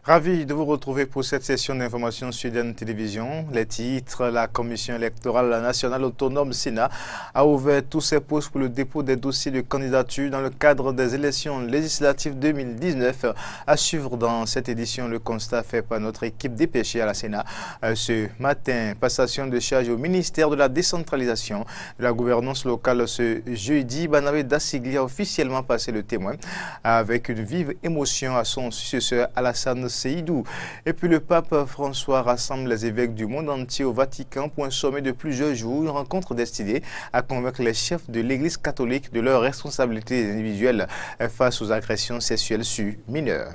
Ravi de vous retrouver pour cette session d'information Sud Télévision. Les titres: la Commission électorale nationale autonome Sénat a ouvert tous ses postes pour le dépôt des dossiers de candidature dans le cadre des élections législatives 2019. À suivre dans cette édition, le constat fait par notre équipe dépêchée à la Sénat. Ce matin, passation de charge au ministère de la décentralisation de la gouvernance locale. Ce jeudi, Barnabé Dassigli a officiellement passé le témoin avec une vive émotion à son successeur Alassane Seydou. Et puis le pape François rassemble les évêques du monde entier au Vatican pour un sommet de plusieurs jours, une rencontre destinée à convaincre les chefs de l'Église catholique de leurs responsabilités individuelles face aux agressions sexuelles sur mineurs.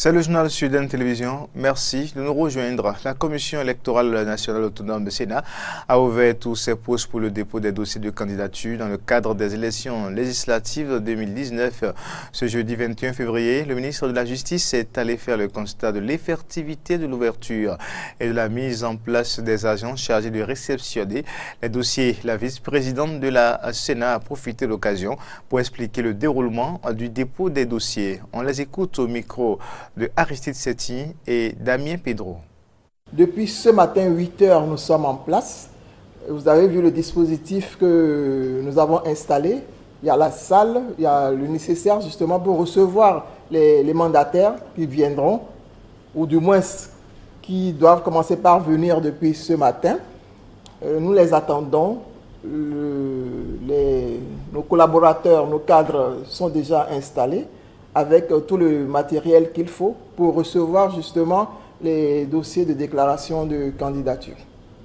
C'est le journal Sud Télévision. Merci de nous rejoindre. La Commission électorale nationale autonome du Sénat a ouvert tous ses postes pour le dépôt des dossiers de candidature dans le cadre des élections législatives 2019. Ce jeudi 21 février, le ministre de la Justice est allé faire le constat de l'effectivité de l'ouverture et de la mise en place des agents chargés de réceptionner les dossiers. La vice-présidente de la Sénat a profité de l'occasion pour expliquer le déroulement du dépôt des dossiers. On les écoute au micro de Aristide Setti et Damien Pedro. Depuis ce matin, 8 heures, nous sommes en place. Vous avez vu le dispositif que nous avons installé. Il y a la salle, il y a le nécessaire justement pour recevoir les mandataires qui viendront, ou du moins qui doivent commencer par venir depuis ce matin. Nous les attendons. Nos collaborateurs, nos cadres sont déjà installés avec tout le matériel qu'il faut pour recevoir justement les dossiers de déclaration de candidature.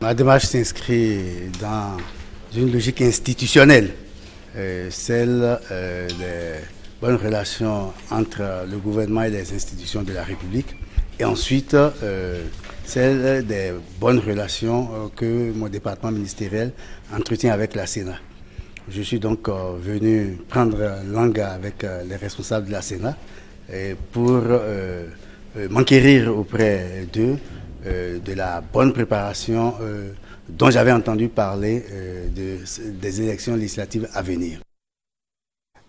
Ma démarche s'inscrit dans une logique institutionnelle, celle des bonnes relations entre le gouvernement et les institutions de la République, et ensuite celle des bonnes relations que mon département ministériel entretient avec la Sénat. Je suis donc venu prendre langue avec les responsables de la Sénat pour m'enquérir auprès d'eux de la bonne préparation dont j'avais entendu parler des élections législatives à venir.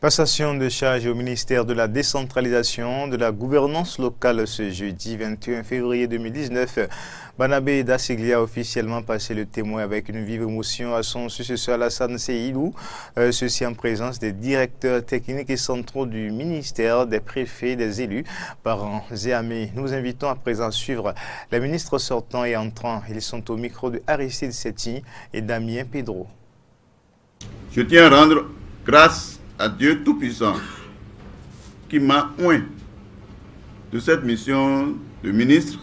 Passation de charge au ministère de la décentralisation de la gouvernance locale ce jeudi 21 février 2019. Barnabé Dassigli a officiellement passé le témoin avec une vive émotion à son successeur Alassane Seydou, ceci en présence des directeurs techniques et centraux du ministère, des préfets, des élus, parents et amis. Nous invitons à présent à suivre les ministres sortants et entrants. Ils sont au micro de Aristide Setti et Damien Pedro. Je tiens à rendre grâce à Dieu Tout-Puissant qui m'a oint de cette mission de ministre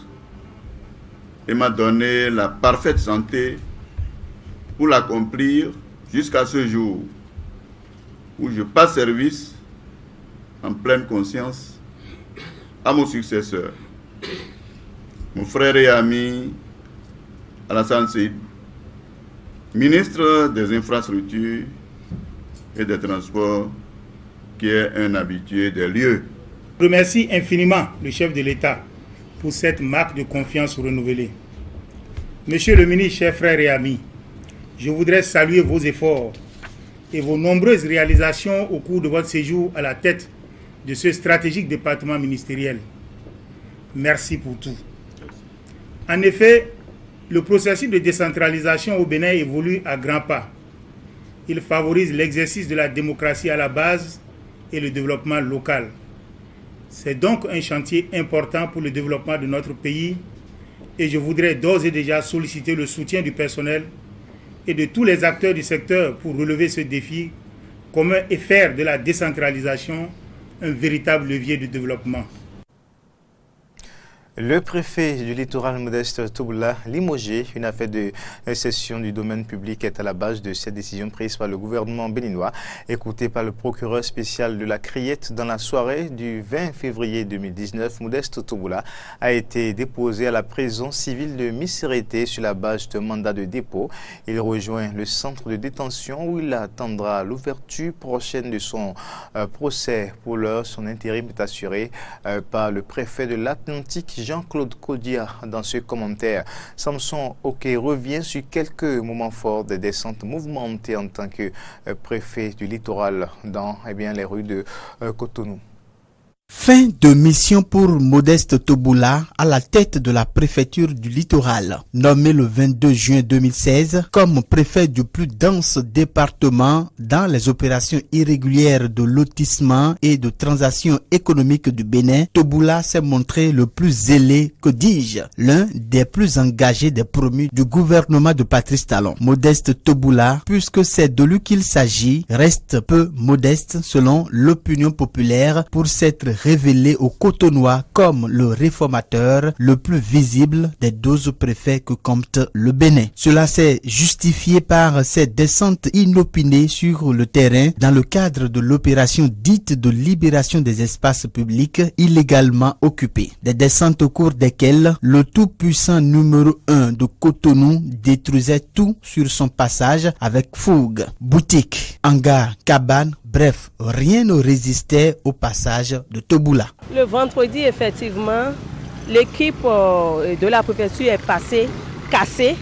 et m'a donné la parfaite santé pour l'accomplir jusqu'à ce jour où je passe service en pleine conscience à mon successeur, mon frère et ami Alassane Seydou, ministre des Infrastructures et des Transports, qui est un habitué des lieux. Je remercie infiniment le chef de l'État pour cette marque de confiance renouvelée. Monsieur le ministre, chers frères et amis, je voudrais saluer vos efforts et vos nombreuses réalisations au cours de votre séjour à la tête de ce stratégique département ministériel. Merci pour tout. En effet, le processus de décentralisation au Bénin évolue à grands pas. Il favorise l'exercice de la démocratie à la base et le développement local. C'est donc un chantier important pour le développement de notre pays et je voudrais d'ores et déjà solliciter le soutien du personnel et de tous les acteurs du secteur pour relever ce défi commun et faire de la décentralisation un véritable levier de développement. Le préfet du littoral Modeste Touboula, limogé, une affaire de cession du domaine public est à la base de cette décision prise par le gouvernement béninois, écouté par le procureur spécial de la Criette dans la soirée du 20 février 2019. Modeste Touboula a été déposé à la prison civile de Missérété sur la base d'un mandat de dépôt. Il rejoint le centre de détention où il attendra l'ouverture prochaine de son procès. Pour l'heure, son intérim est assuré par le préfet de l'Atlantique, Jean-Claude Kodia dans ce commentaire. Samson Oké revient sur quelques moments forts des descentes mouvementées en tant que préfet du littoral dans les rues de Cotonou. Fin de mission pour Modeste Toboula à la tête de la préfecture du littoral. Nommé le 22 juin 2016 comme préfet du plus dense département dans les opérations irrégulières de lotissement et de transactions économiques du Bénin, Toboula s'est montré le plus zélé, que dis-je, l'un des plus engagés des promus du gouvernement de Patrice Talon. Modeste Toboula, puisque c'est de lui qu'il s'agit, reste peu modeste selon l'opinion populaire pour s'être révélé aux Cotonois comme le réformateur le plus visible des 12 préfets que compte le Bénin. Cela s'est justifié par ses descentes inopinées sur le terrain dans le cadre de l'opération dite de libération des espaces publics illégalement occupés. Des descentes au cours desquelles le tout-puissant numéro 1 de Cotonou détruisait tout sur son passage avec fougue. Boutiques, hangars, cabanes, bref, rien ne résistait au passage de Toboula. Le vendredi, effectivement, l'équipe de la préfecture est passée, cassée.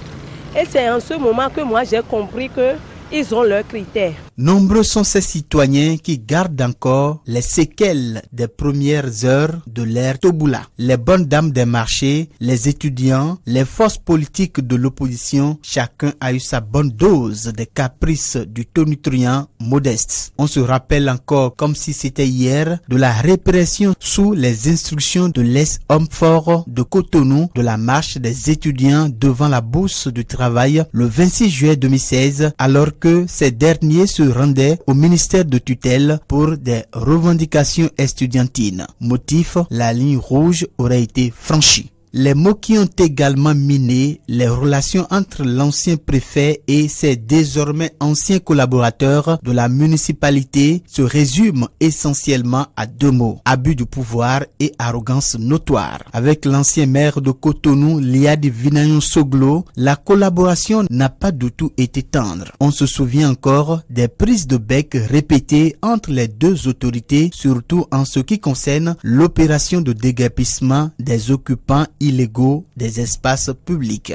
Et c'est en ce moment que moi j'ai compris qu'ils ont leurs critères. Nombreux sont ces citoyens qui gardent encore les séquelles des premières heures de l'ère Toboula. Les bonnes dames des marchés, les étudiants, les forces politiques de l'opposition, chacun a eu sa bonne dose des caprices du tonitruand Modeste. On se rappelle encore, comme si c'était hier, de la répression sous les instructions de l'ex-homme fort de Cotonou de la marche des étudiants devant la Bourse du Travail le 26 juillet 2016, alors que ces derniers se rendaient au ministère de tutelle pour des revendications estudiantines. Motif, la ligne rouge aurait été franchie. Les mots qui ont également miné les relations entre l'ancien préfet et ses désormais anciens collaborateurs de la municipalité se résument essentiellement à deux mots: abus de pouvoir et arrogance notoire. Avec l'ancien maire de Cotonou, Liadi Vinayon Soglo, la collaboration n'a pas du tout été tendre. On se souvient encore des prises de bec répétées entre les deux autorités, surtout en ce qui concerne l'opération de déguerpissement des occupants illégaux des espaces publics.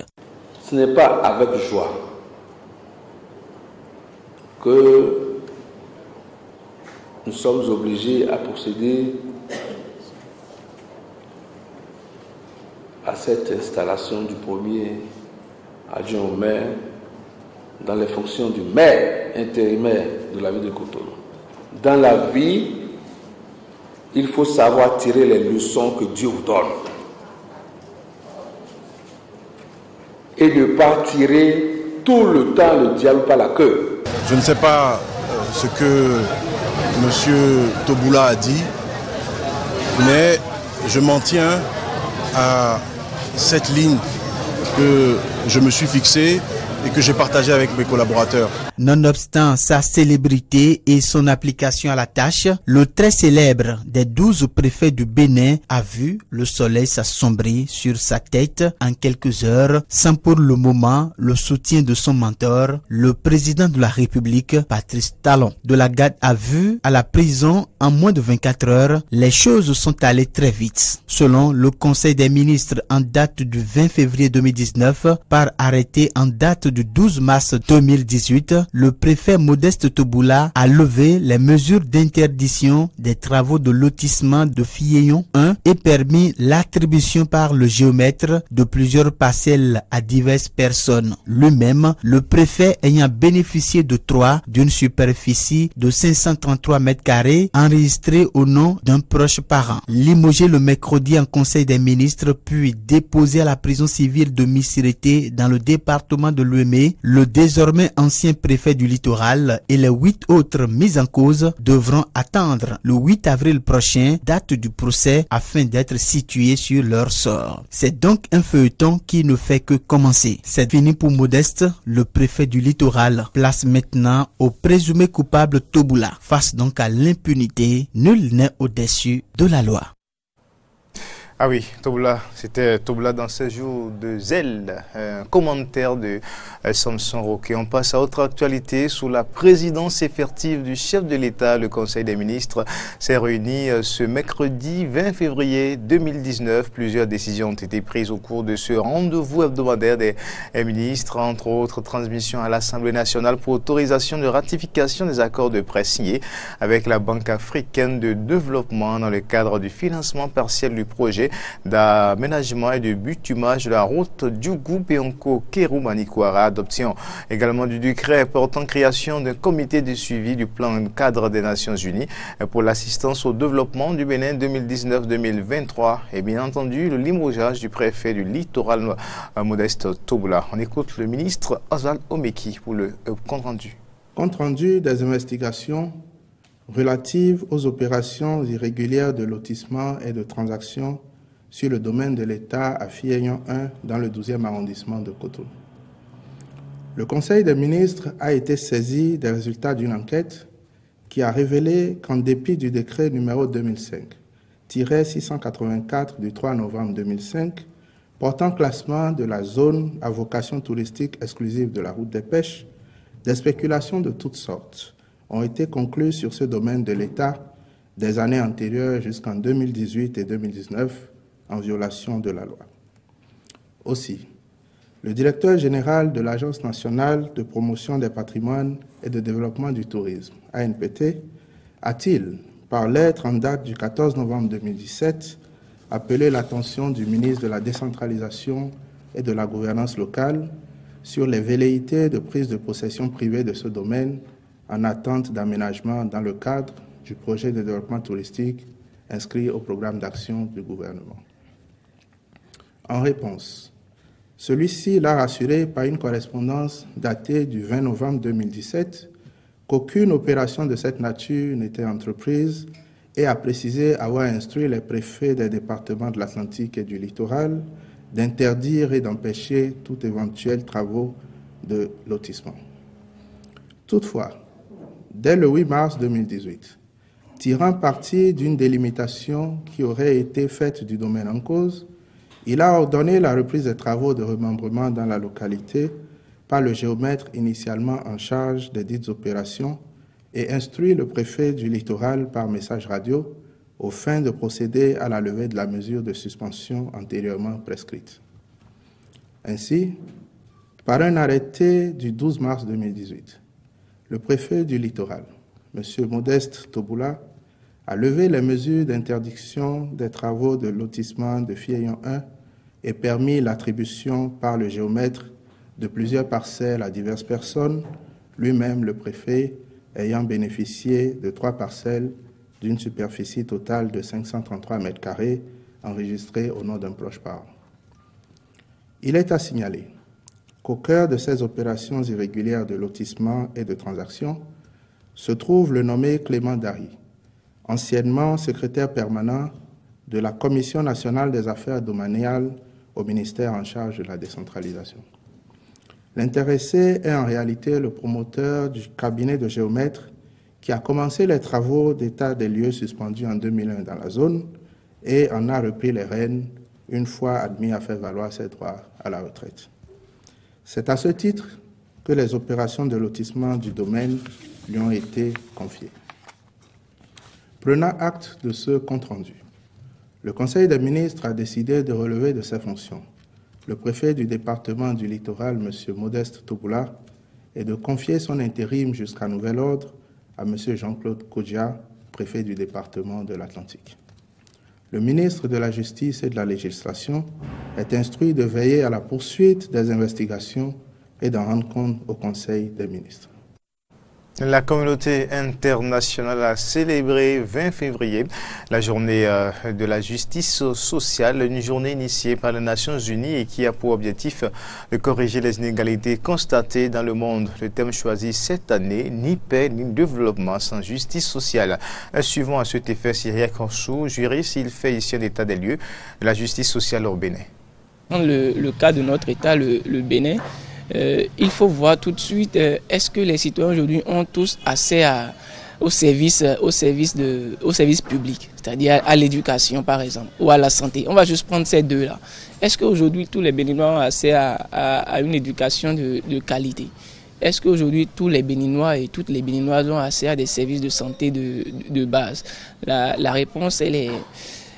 Ce n'est pas avec joie que nous sommes obligés à procéder à cette installation du premier adjoint au maire dans les fonctions du maire intérimaire de la ville de Cotonou. Dans la vie, il faut savoir tirer les leçons que Dieu vous donne et ne pas tirer tout le temps le diable par la queue. Je ne sais pas ce que M. Toboula a dit, mais je m'en tiens à cette ligne que je me suis fixée et que j'ai partagée avec mes collaborateurs. Nonobstant sa célébrité et son application à la tâche, le très célèbre des 12 préfets du Bénin a vu le soleil s'assombrir sur sa tête en quelques heures, sans pour le moment le soutien de son mentor, le président de la République, Patrice Talon. De la garde à vue à la prison en moins de 24 heures, les choses sont allées très vite. Selon le Conseil des ministres en date du 20 février 2019, par arrêté en date du 12 mars 2018, le préfet Modeste Toboula a levé les mesures d'interdiction des travaux de lotissement de Filleyon 1 et permis l'attribution par le géomètre de plusieurs parcelles à diverses personnes. Lui-même, le préfet ayant bénéficié de 3 d'une superficie de 533 mètres carrés enregistrée au nom d'un proche parent. Limogé le mercredi en Conseil des ministres puis déposé à la prison civile de Missirité dans le département de l'Ouémé, le désormais ancien préfet du littoral et les 8 autres mis en cause devront attendre le 8 avril prochain, date du procès, afin d'être situés sur leur sort. C'est donc un feuilleton qui ne fait que commencer. C'est fini pour Modeste, le préfet du littoral. Place maintenant au présumé coupable Toboula. Face donc à l'impunité, nul n'est au-dessus de la loi. Ah oui, Toboula, c'était Toboula dans ce jour de zèle, un commentaire de Samson Roquet. On passe à autre actualité. Sous la présidence effective du chef de l'État, le Conseil des ministres s'est réuni ce mercredi 20 février 2019. Plusieurs décisions ont été prises au cours de ce rendez-vous hebdomadaire des ministres, entre autres transmission à l'Assemblée nationale pour autorisation de ratification des accords de prêt signés avec la Banque africaine de développement dans le cadre du financement partiel du projet d'aménagement et de bitumage de la route Djougou-Péonko-Kérou-Manikwara. Adoption également du décret portant création d'un comité de suivi du plan cadre des Nations Unies pour l'assistance au développement du Bénin 2019-2023 et bien entendu le limogeage du préfet du littoral Modeste Toboula. On écoute le ministre Oswald Omeki pour le compte rendu. Compte rendu des investigations relatives aux opérations irrégulières de lotissement et de transactions sur le domaine de l'État à Fiayon 1 dans le 12e arrondissement de Cotonou. Le Conseil des ministres a été saisi des résultats d'une enquête qui a révélé qu'en dépit du décret numéro 2005-684 du 3 novembre 2005 portant classement de la zone à vocation touristique exclusive de la route des pêches, des spéculations de toutes sortes ont été conclues sur ce domaine de l'État des années antérieures jusqu'en 2018 et 2019 en violation de la loi. Aussi, le directeur général de l'Agence nationale de promotion des patrimoines et de développement du tourisme, ANPT, a-t-il, par lettre en date du 14 novembre 2017, appelé l'attention du ministre de la décentralisation et de la gouvernance locale sur les velléités de prise de possession privée de ce domaine en attente d'aménagement dans le cadre du projet de développement touristique inscrit au programme d'action du gouvernement. En réponse, celui-ci l'a rassuré par une correspondance datée du 20 novembre 2017 qu'aucune opération de cette nature n'était entreprise et a précisé avoir instruit les préfets des départements de l'Atlantique et du littoral d'interdire et d'empêcher tout éventuel travaux de lotissement. Toutefois, dès le 8 mars 2018, tirant parti d'une délimitation qui aurait été faite du domaine en cause, il a ordonné la reprise des travaux de remembrement dans la localité par le géomètre initialement en charge des dites opérations et instruit le préfet du littoral par message radio aux fins de procéder à la levée de la mesure de suspension antérieurement prescrite. Ainsi, par un arrêté du 12 mars 2018, le préfet du littoral, M. Modeste Toboula, a levé les mesures d'interdiction des travaux de lotissement de Fiayon 1 et permis l'attribution par le géomètre de plusieurs parcelles à diverses personnes, lui-même le préfet ayant bénéficié de 3 parcelles d'une superficie totale de 533 m² enregistrées au nom d'un proche parent. Il est à signaler qu'au cœur de ces opérations irrégulières de lotissement et de transactions se trouve le nommé Clément Dari, anciennement secrétaire permanent de la Commission nationale des affaires domaniales au ministère en charge de la décentralisation. L'intéressé est en réalité le promoteur du cabinet de géomètres qui a commencé les travaux d'état des lieux suspendus en 2001 dans la zone et en a repris les rênes une fois admis à faire valoir ses droits à la retraite. C'est à ce titre que les opérations de lotissement du domaine lui ont été confiées. Prenant acte de ce compte-rendu, le Conseil des ministres a décidé de relever de ses fonctions le préfet du département du littoral, M. Modeste Toboula, et de confier son intérim jusqu'à nouvel ordre à M. Jean-Claude Kodja, préfet du département de l'Atlantique. Le ministre de la Justice et de la Législation est instruit de veiller à la poursuite des investigations et d'en rendre compte au Conseil des ministres. La communauté internationale a célébré 20 février la journée de la justice sociale, une journée initiée par les Nations Unies et qui a pour objectif de corriger les inégalités constatées dans le monde. Le thème choisi cette année, ni paix ni développement sans justice sociale. Suivant à cet effet Cyriaque Orsou, juriste, il fait ici un état des lieux de la justice sociale au Bénin. Dans le cas de notre État, le Bénin, il faut voir tout de suite, est-ce que les citoyens aujourd'hui ont tous accès à au service public, c'est-à-dire à l'éducation par exemple, ou à la santé. On va juste prendre ces deux-là. Est-ce qu'aujourd'hui tous les Béninois ont accès à une éducation de qualité? Est-ce qu'aujourd'hui tous les Béninois et toutes les Béninoises ont accès à des services de santé de base? La réponse, elle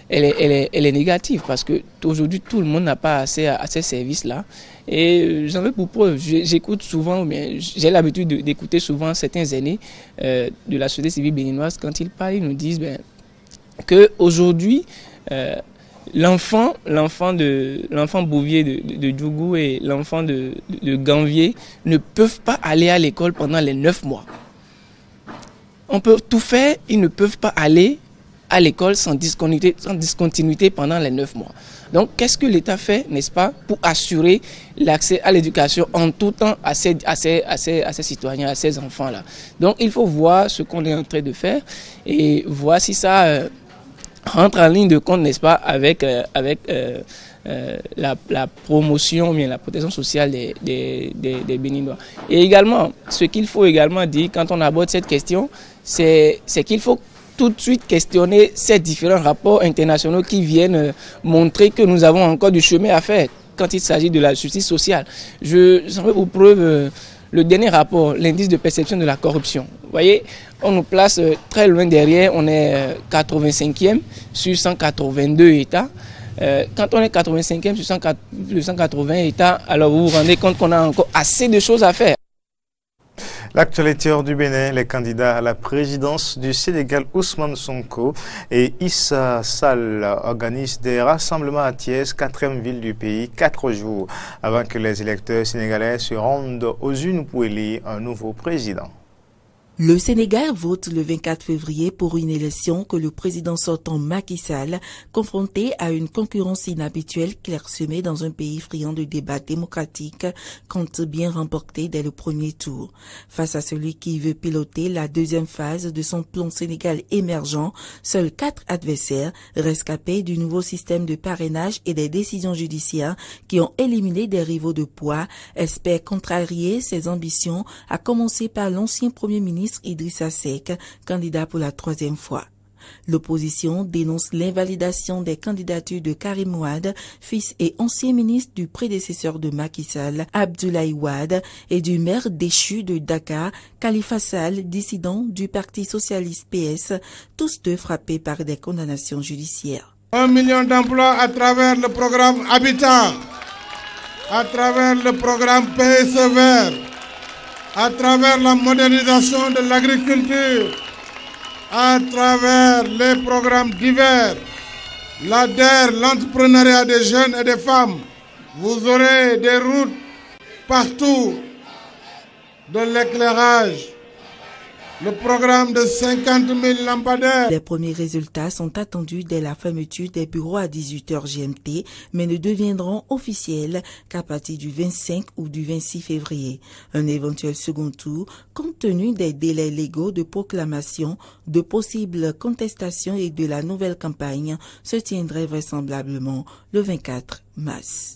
est négative parce que aujourd'hui tout le monde n'a pas accès à ces services-là. Et j'en veux pour preuve, j'écoute souvent, j'ai l'habitude d'écouter souvent certains aînés de la société civile béninoise. Quand ils parlent, ils nous disent qu'aujourd'hui, l'enfant Bouvier de Djougou et l'enfant de Ganvier ne peuvent pas aller à l'école pendant les 9 mois. On peut tout faire, ils ne peuvent pas aller à l'école sans discontinuité pendant les 9 mois. Donc, qu'est-ce que l'État fait, n'est-ce pas, pour assurer l'accès à l'éducation en tout temps à ces citoyens, à ces enfants-là? Donc, il faut voir ce qu'on est en train de faire et voir si ça rentre en ligne de compte, n'est-ce pas, avec la promotion, bien la protection sociale des Béninois. Et également, ce qu'il faut également dire quand on aborde cette question, c'est qu'il faut tout de suite questionner ces différents rapports internationaux qui viennent montrer que nous avons encore du chemin à faire quand il s'agit de la justice sociale. J'en veux pour preuve le dernier rapport, l'indice de perception de la corruption. Vous voyez, on nous place très loin derrière, on est 85e sur 182 États. Quand on est 85e sur 180 États, alors vous vous rendez compte qu'on a encore assez de choses à faire. L'actualité hors du Bénin, les candidats à la présidence du Sénégal, Ousmane Sonko et Issa Sall, organisent des rassemblements à Thiès, 4e ville du pays, 4 jours avant que les électeurs sénégalais se rendent aux urnes pour élire un nouveau président. Le Sénégal vote le 24 février pour une élection que le président sortant Macky Sall, confronté à une concurrence inhabituelle clairsemée dans un pays friand de débats démocratiques, compte bien remporter dès le premier tour. Face à celui qui veut piloter la deuxième phase de son plan Sénégal émergent, seuls 4 adversaires rescapés du nouveau système de parrainage et des décisions judiciaires qui ont éliminé des rivaux de poids espèrent contrarier ses ambitions, à commencer par l'ancien premier ministre Idrissa Seck, candidat pour la 3e fois. L'opposition dénonce l'invalidation des candidatures de Karim Wade, fils et ancien ministre du prédécesseur de Macky Sall, Abdoulaye Wade, et du maire déchu de Dakar, Khalifa Sall, dissident du Parti socialiste PS, tous deux frappés par des condamnations judiciaires. 1 million d'emplois à travers le programme Habitat, à travers le programme PSE Vert, à travers la modernisation de l'agriculture, à travers les programmes divers, l'ADER, l'entrepreneuriat des jeunes et des femmes. Vous aurez des routes partout, de l'éclairage, le programme de 50 000 lampadaires. Les premiers résultats sont attendus dès la fermeture des bureaux à 18h GMT, mais ne deviendront officiels qu'à partir du 25 ou du 26 février. Un éventuel second tour, compte tenu des délais légaux de proclamation, de possibles contestations et de la nouvelle campagne, se tiendrait vraisemblablement le 24 mars.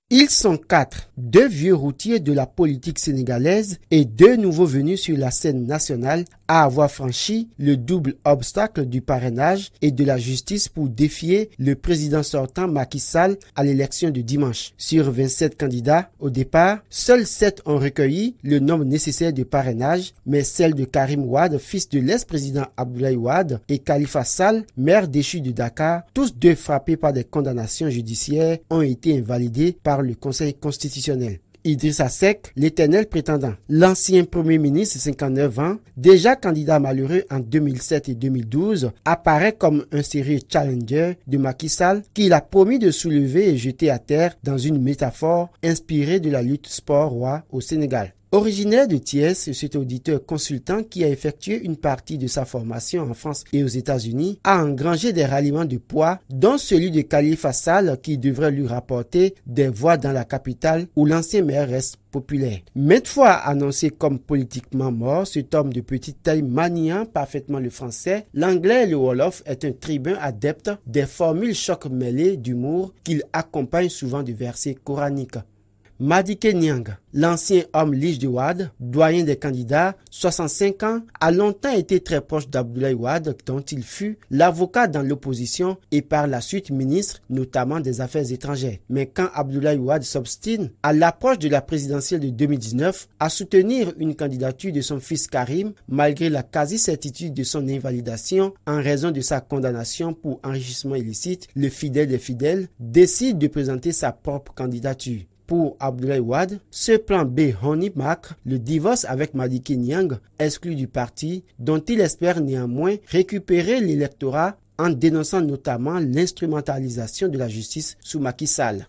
Ils sont 4, 2 vieux routiers de la politique sénégalaise et 2 nouveaux venus sur la scène nationale à avoir franchi le double obstacle du parrainage et de la justice pour défier le président sortant Macky Sall à l'élection de dimanche. Sur 27 candidats, au départ, seuls 7 ont recueilli le nombre nécessaire de parrainage, mais celle de Karim Wade, fils de l'ex-président Abdoulaye Wade, et Khalifa Sall, maire déchu de Dakar, tous deux frappés par des condamnations judiciaires, ont été invalidés par le Conseil constitutionnel. Idrissa Seck, l'éternel prétendant, l'ancien premier ministre de 59 ans, déjà candidat malheureux en 2007 et 2012, apparaît comme un sérieux challenger de Macky Sall qu'il a promis de soulever et jeter à terre dans une métaphore inspirée de la lutte sport-roi au Sénégal. Originaire de Thiès, cet auditeur consultant qui a effectué une partie de sa formation en France et aux États-Unis a engrangé des ralliements de poids, dont celui de Khalifa Sall qui devrait lui rapporter des voix dans la capitale où l'ancien maire reste populaire. Maintes fois annoncé comme politiquement mort, cet homme de petite taille maniant parfaitement le français, l'anglais et le wolof est un tribun adepte des formules choc mêlées d'humour qu'il accompagne souvent de versets coraniques. Madické Niang, l'ancien homme lige de Wade, doyen des candidats, 65 ans, a longtemps été très proche d'Abdoulaye Wade, dont il fut l'avocat dans l'opposition et par la suite ministre, notamment des Affaires étrangères. Mais quand Abdoulaye Wade s'obstine, à l'approche de la présidentielle de 2019, à soutenir une candidature de son fils Karim, malgré la quasi-certitude de son invalidation en raison de sa condamnation pour enrichissement illicite, le fidèle des fidèles décide de présenter sa propre candidature. Pour Abdoulaye Wade, ce plan B Honey Mac, le divorce avec Madické Niang, exclu du parti, dont il espère néanmoins récupérer l'électorat en dénonçant notamment l'instrumentalisation de la justice sous Macky Sall.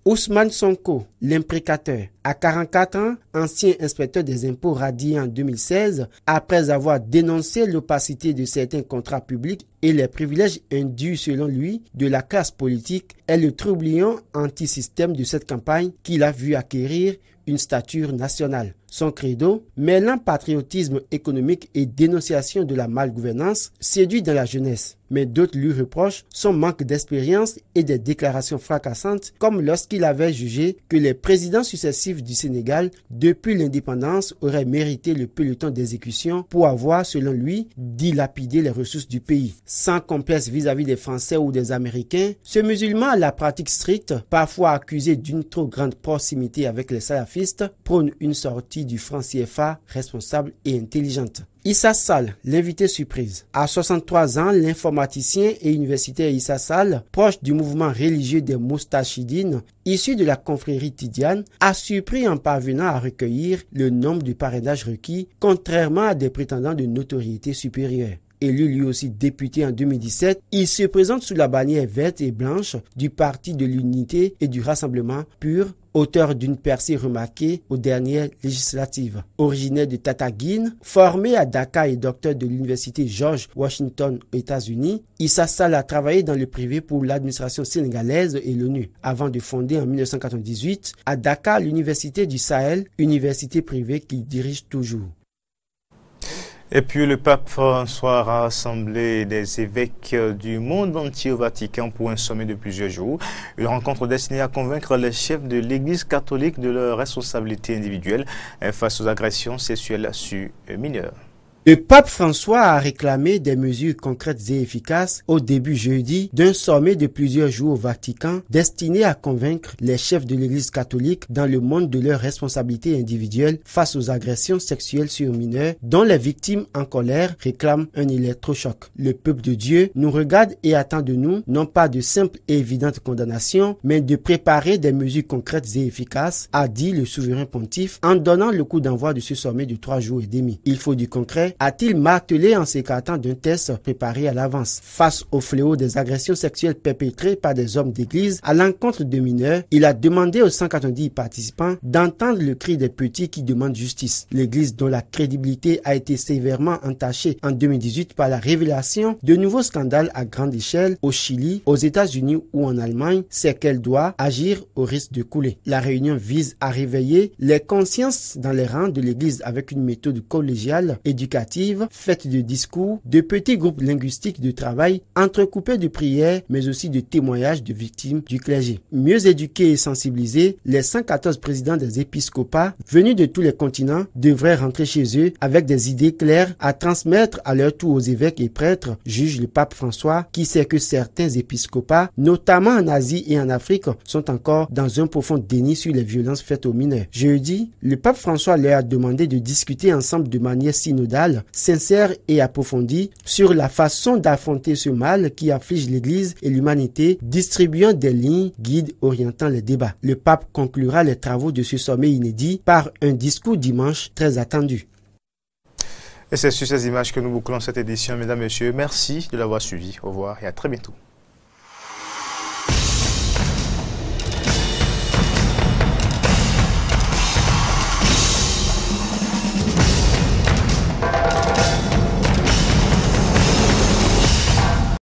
Ousmane Sonko, l'imprécateur, à 44 ans, ancien inspecteur des impôts radié en 2016, après avoir dénoncé l'opacité de certains contrats publics et les privilèges indus selon lui de la classe politique, est le troublion anti-système de cette campagne qu'il a vu acquérir une stature nationale. Son credo, mêlant patriotisme économique et dénonciation de la malgouvernance, séduit dans la jeunesse. Mais d'autres lui reprochent son manque d'expérience et des déclarations fracassantes, comme lorsqu'il avait jugé que les présidents successifs du Sénégal, depuis l'indépendance, auraient mérité le peloton d'exécution pour avoir, selon lui, dilapidé les ressources du pays. Sans complexe vis-à-vis des Français ou des Américains, ce musulman à la pratique stricte, parfois accusé d'une trop grande proximité avec les salafistes, prône une sortie du franc CFA responsable et intelligente. Issa Sall, l'invité surprise. À 63 ans, l'informaticien et universitaire Issa Sall, proche du mouvement religieux des Moustachidines, issu de la confrérie Tidiane, a surpris en parvenant à recueillir le nombre de parrainages requis, contrairement à des prétendants de notoriété supérieure. Élu lui aussi député en 2017, il se présente sous la bannière verte et blanche du Parti de l'Unité et du Rassemblement Pur, auteur d'une percée remarquée aux dernières législatives. Originaire de Tataguine, formé à Dakar et docteur de l'université George Washington aux États-Unis, Issa Sall a travaillé dans le privé pour l'administration sénégalaise et l'ONU, avant de fonder en 1998 à Dakar l'université du Sahel, université privée qu'il dirige toujours. Et puis le pape François a rassemblé des évêques du monde entier au Vatican pour un sommet de plusieurs jours. Une rencontre destinée à convaincre les chefs de l'Église catholique de leur responsabilité individuelle face aux agressions sexuelles sur mineurs. Le pape François a réclamé des mesures concrètes et efficaces au début jeudi d'un sommet de plusieurs jours au Vatican destiné à convaincre les chefs de l'Église catholique dans le monde de leur responsabilité individuelle face aux agressions sexuelles sur mineurs dont les victimes en colère réclament un électrochoc. Le peuple de Dieu nous regarde et attend de nous non pas de simples et évidentes condamnations, mais de préparer des mesures concrètes et efficaces, a dit le souverain pontife en donnant le coup d'envoi de ce sommet de 3 jours et demi. Il faut du concret, a-t-il martelé en s'écartant d'un test préparé à l'avance. Face au fléau des agressions sexuelles perpétrées par des hommes d'église à l'encontre de mineurs, il a demandé aux 190 participants d'entendre le cri des petits qui demandent justice. L'église, dont la crédibilité a été sévèrement entachée en 2018 par la révélation de nouveaux scandales à grande échelle au Chili, aux États-Unis ou en Allemagne, c'est qu'elle doit agir au risque de couler. La réunion vise à réveiller les consciences dans les rangs de l'église avec une méthode collégiale, éducative, faite de discours, de petits groupes linguistiques de travail, entrecoupés de prières, mais aussi de témoignages de victimes du clergé. Mieux éduqués et sensibilisés, les 114 présidents des épiscopats, venus de tous les continents, devraient rentrer chez eux avec des idées claires à transmettre à leur tour aux évêques et prêtres, juge le pape François, qui sait que certains épiscopats, notamment en Asie et en Afrique, sont encore dans un profond déni sur les violences faites aux mineurs. Jeudi, le pape François leur a demandé de discuter ensemble de manière synodale, sincère et approfondie sur la façon d'affronter ce mal qui afflige l'Église et l'humanité, distribuant des lignes guides orientant les débats. Le pape conclura les travaux de ce sommet inédit par un discours dimanche très attendu. Et c'est sur ces images que nous bouclons cette édition. Mesdames, Messieurs, merci de l'avoir suivi. Au revoir et à très bientôt.